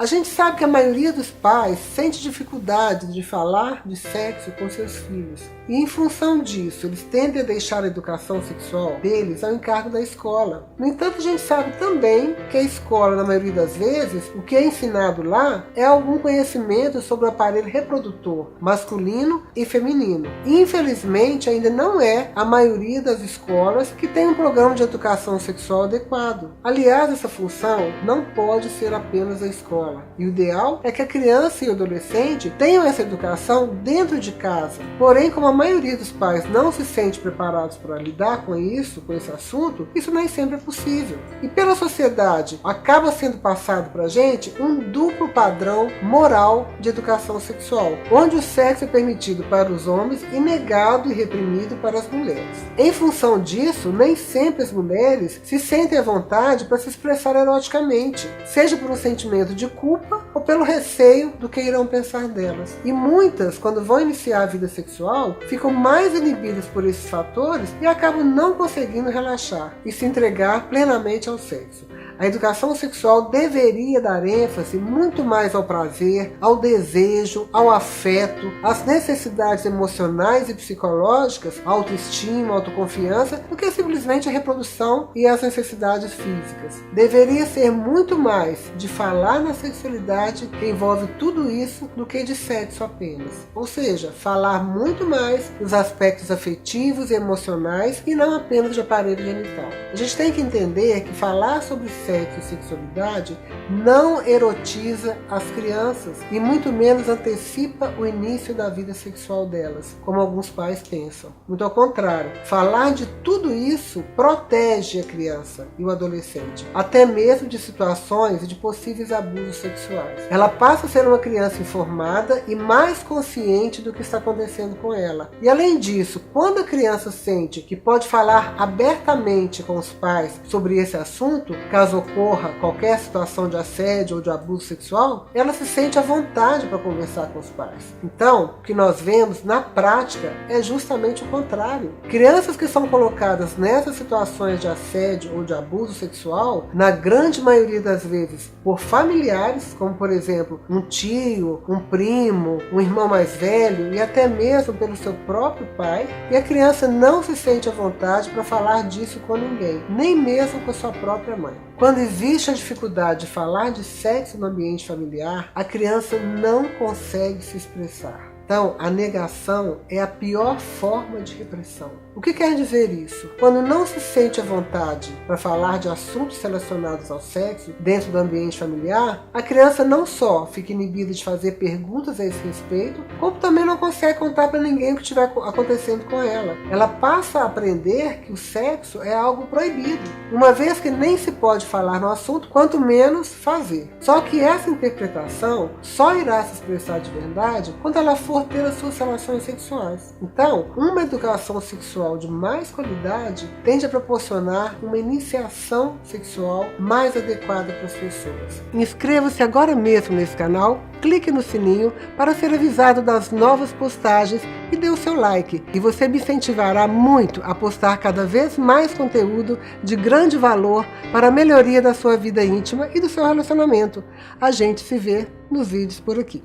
A gente sabe que a maioria dos pais sente dificuldade de falar de sexo com seus filhos. E em função disso, eles tendem a deixar a educação sexual deles ao encargo da escola. No entanto, a gente sabe também que a escola, na maioria das vezes, o que é ensinado lá é algum conhecimento sobre o aparelho reprodutor masculino e feminino. E, infelizmente, ainda não é a maioria das escolas que tem um programa de educação sexual adequado. Aliás, essa função não pode ser apenas da escola. E o ideal é que a criança e o adolescente tenham essa educação dentro de casa. Porém, como a maioria dos pais não se sente preparados para lidar com isso, com esse assunto, isso nem sempre é possível. E pela sociedade, acaba sendo passado para a gente um duplo padrão moral de educação sexual, onde o sexo é permitido para os homens e negado e reprimido para as mulheres. Em função disso, nem sempre as mulheres se sentem à vontade para se expressar eroticamente, seja por um sentimento de culpa ou pelo receio do que irão pensar delas. E muitas, quando vão iniciar a vida sexual, ficam mais inibidas por esses fatores e acabam não conseguindo relaxar e se entregar plenamente ao sexo. A educação sexual deveria dar ênfase muito mais ao prazer, ao desejo, ao afeto, às necessidades emocionais e psicológicas, à autoestima, à autoconfiança, do que simplesmente a reprodução e as necessidades físicas. Deveria ser muito mais de falar na sexualidade, que envolve tudo isso, do que de sexo apenas. Ou seja, falar muito mais dos aspectos afetivos e emocionais e não apenas de aparelho genital. A gente tem que entender que falar sobre sexo e sexualidade não erotiza as crianças e muito menos antecipa o início da vida sexual delas, como alguns pais pensam. Muito ao contrário, falar de tudo isso protege a criança e o adolescente, até mesmo de situações e de possíveis abusos sexuais. Ela passa a ser uma criança informada e mais consciente do que está acontecendo com ela. E além disso, quando a criança sente que pode falar abertamente com os pais sobre esse assunto, caso ocorra qualquer situação de assédio ou de abuso sexual, ela se sente à vontade para conversar com os pais. Então, o que nós vemos na prática é justamente o contrário. Crianças que são colocadas nessas situações de assédio ou de abuso sexual, na grande maioria das vezes por familiares, como por exemplo um tio, um primo, um irmão mais velho e até mesmo pelo seu próprio pai, e a criança não se sente à vontade para falar disso com ninguém, nem mesmo com a sua própria mãe. Quando existe a dificuldade de falar de sexo no ambiente familiar, a criança não consegue se expressar. Então, a negação é a pior forma de repressão. O que quer dizer isso? Quando não se sente à vontade para falar de assuntos relacionados ao sexo dentro do ambiente familiar, a criança não só fica inibida de fazer perguntas a esse respeito, como também não consegue contar para ninguém o que estiver acontecendo com ela. Ela passa a aprender que o sexo é algo proibido, uma vez que nem se pode falar no assunto, quanto menos fazer. Só que essa interpretação só irá se expressar de verdade quando ela for ter as suas relações sexuais. Então, uma educação sexual de mais qualidade tende a proporcionar uma iniciação sexual mais adequada para as pessoas. Inscreva-se agora mesmo nesse canal, clique no sininho para ser avisado das novas postagens e dê o seu like. E você me incentivará muito a postar cada vez mais conteúdo de grande valor para a melhoria da sua vida íntima e do seu relacionamento. A gente se vê nos vídeos por aqui.